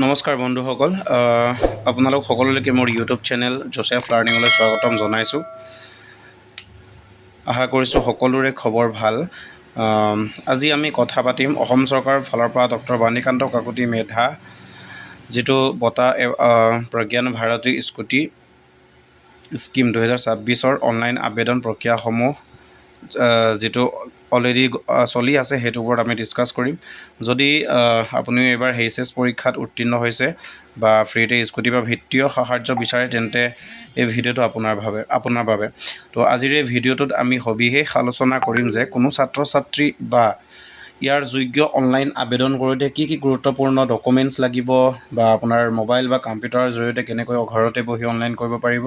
নমস্কাৰ বন্ধুসকল আপোনালোক সকলোলৈকে মোৰ ইউটিউব চেনেল জোচেফ লাৰ্ণিঙলৈ স্বাগতম জনাইছোঁ। আশা কৰিছোঁ সকলোৰে খবৰ ভাল। আজি আমি কথা পাতিম অসম চৰকাৰৰ ফালৰ পৰা ডক্টৰ বাণীকান্ত কাকতি মেধা যিটো বঁটা Pragyan Bharati scooty scheme 2026 online আবেদন প্ৰক্ৰিয়াসমূহ যিটো অলৰেডি চলি আছে সেইটোৰ ওপৰত আমি ডিছকাছ কৰিম। যদি আপুনি এবাৰ এইচএছ পৰীক্ষাত উত্তীৰ্ণ হৈছে বা ফ্ৰীতে স্কুটি বা ভিত্তীয় সাহায্য বিচাৰে তেন্তে এই ভিডিঅ'টো আপোনাৰ বাবে। তো আজিৰ এই ভিডিঅ'টোত আমি সবিশেষ আলোচনা কৰিম যে কোনো ছাত্ৰ ছাত্ৰী বা ইয়াৰ যোগ্য অনলাইন আবেদন কৰোঁতে কি গুৰুত্বপূৰ্ণ ডকুমেণ্টছ লাগিব বা আপোনাৰ মোবাইল বা কম্পিউটাৰৰ জৰিয়তে কেনেকৈ ঘৰতে বহি অনলাইন কৰিব পাৰিব,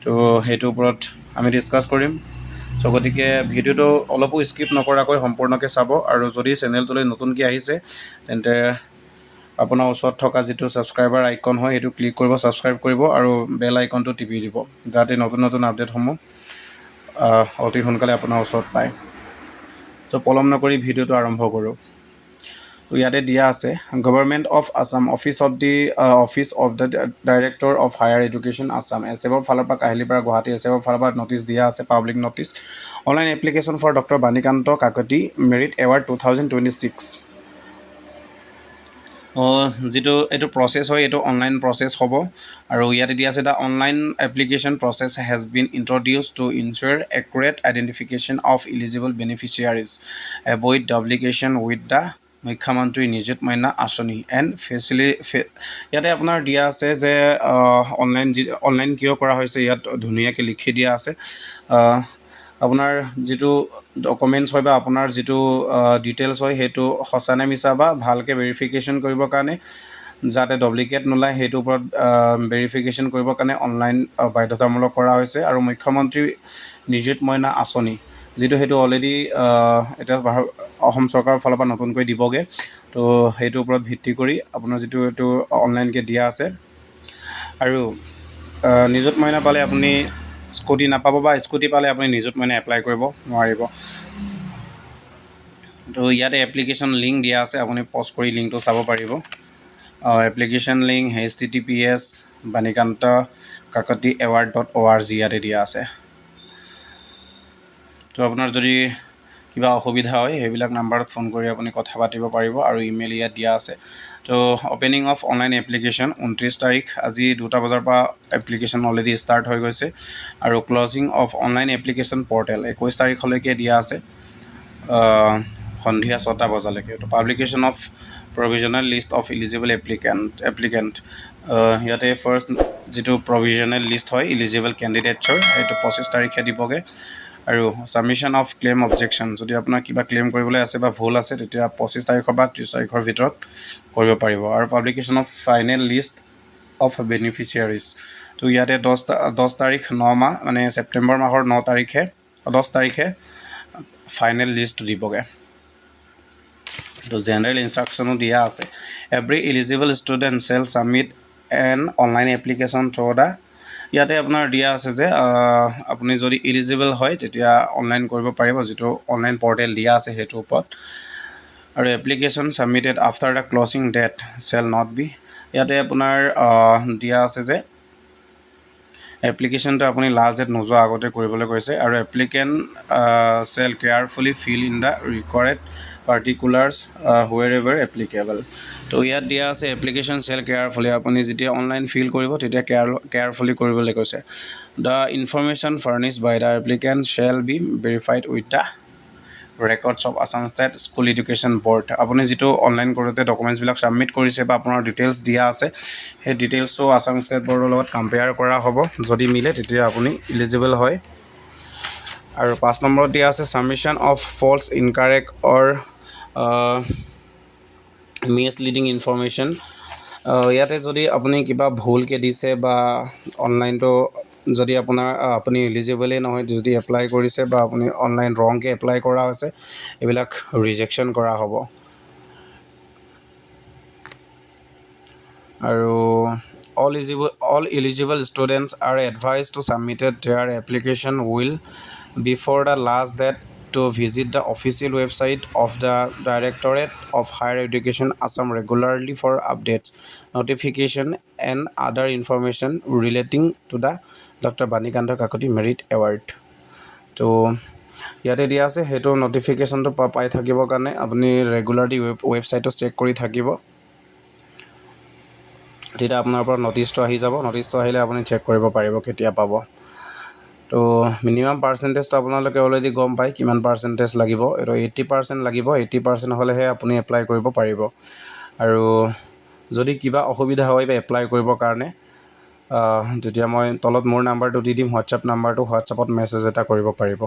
তো সেইটোৰ ওপৰত আমি ডিছকাছ কৰিম। চ' গতিকে ভিডিঅ'টো অলপো স্কিপ নকৰাকৈ সম্পূৰ্ণকৈ চাব, আৰু যদি চেনেলটোলৈ নতুনকৈ আহিছে তেন্তে আপোনাৰ ওচৰত থকা যিটো ছাবস্ক্ৰাইবাৰ আইকন হয় সেইটো ক্লিক কৰিব, ছাবস্ক্ৰাইব কৰিব আৰু বেল আইকনটো টিপি দিব যাতে নতুন নতুন আপডেটসমূহ অতি সোনকালে আপোনাৰ ওচৰত পায়। চ' পলম নকৰি ভিডিঅ'টো আৰম্ভ কৰোঁ। ইয়াতে দিয়া আছে government of Assam office of the director of higher education Assam এছএমৰ ফালৰ পৰা কাহিলীপাৰা গুৱাহাটী এছএমৰ ফালৰ পৰা নটিচ দিয়া আছে, public notice online application for doctor Banikanta Kakati merit award 2026। যিটো এইটো প্ৰচেছ হয় এইটো অনলাইন প্ৰচেছ হ'ব, আৰু ইয়াতে দিয়া আছে the online application process has been introduced to ensure accurate identification of eligible beneficiaries avoid duplication with the Mukhyamantri Nijut মইনা আঁচনি এণ্ড ইয়াতে আপোনাৰ দিয়া আছে যে অনলাইন কিয় কৰা হৈছে, ইয়াত ধুনীয়াকৈ লিখি দিয়া আছে। আপোনাৰ যিটো ডকুমেণ্টছ হয় বা আপোনাৰ যিটো ডিটেইলছ হয় সেইটো সঁচা নে মিছা বা ভালকৈ ভেৰিফিকেশ্যন কৰিবৰ কাৰণে যাতে ডুপ্লিকেট নোলায় সেইটোৰ ওপৰত ভেৰিফিকেশ্যন কৰিবৰ কাৰণে অনলাইন বাধ্যতামূলক কৰা হৈছে। আৰু মুখ্যমন্ত্ৰী নিযুত মইনা আঁচনি যিটো সেইটো অলৰেডি এতিয়া অসম চৰকাৰৰ ফালৰ পৰা নতুনকৈ দিবগৈ, তো সেইটোৰ ওপৰত ভিত্তি কৰি আপোনাৰ যিটো এইটো অনলাইনকৈ দিয়া আছে। আৰু নিযুত মইনা পালে আপুনি স্কুটি নাপাব, বা স্কুটি পালে আপুনি নিযুত মইনা এপ্লাই কৰিব নোৱাৰিব। তো ইয়াতে এপ্লিকেশ্যন লিংক দিয়া আছে, আপুনি পজ কৰি লিংকটো চাব পাৰিব। Application link https Banikanta Kakati award.org ইয়াতে দিয়া আছে। তো আপোনাৰ যদি কিবা অসুবিধা হয় সেইবিলাক নাম্বাৰত ফোন কৰি আপুনি কথা পাতিব পাৰিব, আৰু ইমেইল ইয়াত দিয়া আছে। তো অপেনিং অফ অনলাইন এপ্লিকেশ্যন 29 তাৰিখ, আজি 2টা বজাৰ পৰা এপ্লিকেশ্যন অলৰেডি ষ্টাৰ্ট হৈ গৈছে, আৰু closing of online application portal 21 তাৰিখলৈকে দিয়া আছে সন্ধিয়া 6টা বজালৈকে। তো publication of provisional list of eligible applicant ইয়াতে ফাৰ্ষ্ট যিটো প্ৰভিজনেল লিষ্ট হয় ইলিজিবল কেণ্ডিডেটছৰ সেইটো 25 তাৰিখে দিবগৈ। আৰু ছাবমিশ্যন অফ ক্লেইম অবজেকশ্যন, যদি আপোনাৰ কিবা ক্লেইম কৰিবলৈ আছে বা ভুল আছে তেতিয়া 25 তাৰিখৰ বা 30 তাৰিখৰ ভিতৰত কৰিব পাৰিব। আৰু publication of final list of beneficiaries, তো ইয়াতে 10 তাৰিখ 9 মাহ মানে ছেপ্টেম্বৰ মাহৰ 10 তাৰিখে ফাইনেল লিষ্টটো দিবগৈ। তো জেনেৰেল ইনষ্ট্ৰাকশ্যনো দিয়া আছে, every eligible student shell submit N online application through the, ইয়াতে আপোনাৰ দিয়া আছে যে আপুনি যদি এলিজিবল হয় তেতিয়া অনলাইন কৰিব পাৰিব, যিটো অনলাইন পৰ্টেল দিয়া আছে সেইটোৰ ওপৰত। আৰু application submitted after the closing date shall not be, ইয়াতে আপোনাৰ দিয়া আছে যে এপ্লিকেশ্যনটো আপুনি লাষ্ট ডেট নোযোৱা আগতে কৰিবলৈ কৈছে। আৰু applicant shall carefully fill in the required particulars wherever applicable. তো ইয়াত দিয়া আছে এপ্লিকেশ্যন শ্বেল কেয়াৰফুলি, আপুনি যেতিয়া অনলাইন ফিল কৰিব তেতিয়া কেয়াৰফুলি কৰিবলৈ কৈছে। The information furnished by the applicant shall be verified with the records of Assam state school education board. আপুনি যিটো অনলাইন কৰোঁতে ডকুমেণ্টছবিলাক ছাবমিট কৰিছে বা আপোনাৰ ডিটেইলছ দিয়া আছে সেই ডিটেইলছটো আছাম ষ্টেট বৰ্ডৰ লগত কম্পেয়াৰ কৰা হ'ব, যদি মিলে তেতিয়া আপুনি ইলিজিবল হয়। আৰু 5 নম্বৰত দিয়া আছে submission of false incorrect or misleading information, ইয়াতে যদি আপুনি কিবা ভুলকৈ দিছে বা অনলাইনটো যদি আপুনি ইলিজিবলেই নহয়, যদি এপ্লাই কৰিছে বা আপুনি অনলাইন ৰংকৈ এপ্লাই কৰা হৈছে এইবিলাক ৰিজেকশ্যন কৰা হ'ব। আৰু all eligible students are advised to submit their application will before the last date to visit the official website of the Directorate of Higher Education Assam regularly for updates, notification and other information relating to the Dr. Banikanta Kakoti Merit Award. তো ইয়াতে দিয়া আছে সেইটো নটিফিকেশ্যনটো পাই থাকিবৰ কাৰণে আপুনি regularly ৱেবছাইটটো চেক কৰি থাকিব তেতিয়া আপোনাৰ ওপৰত নটিচটো আহি যাব নটিচটো আহিলে আপুনি চেক কৰিব পাৰিব কেতিয়া পাব তো মিনিমাম পাৰ্চেণ্টেজটো আপোনালোকে অলৰেডি গম পায় কিমান পাৰ্চেণ্টেজ লাগিব এইটো 80% লাগিব 80% হ'লেহে আপুনি এপ্লাই কৰিব পাৰিব আৰু যদি কিবা অসুবিধা হয় বা এপ্লাই কৰিবৰ কাৰণে তেতিয়া মই তলত মোৰ নাম্বাৰটো দি দিম হোৱাটছআপ নাম্বাৰটো হোৱাটছআপত মেছেজ এটা কৰিব পাৰিব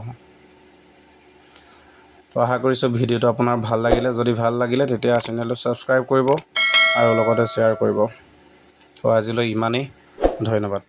তো আশা কৰিছোঁ ভিডিঅ'টো আপোনাৰ ভাল লাগিলে যদি ভাল লাগিলে তেতিয়া চেনেলটো ছাবস্ক্ৰাইব কৰিব আৰু লগতে শ্বেয়াৰ কৰিব তো আজিলৈ ইমানেই ধন্যবাদ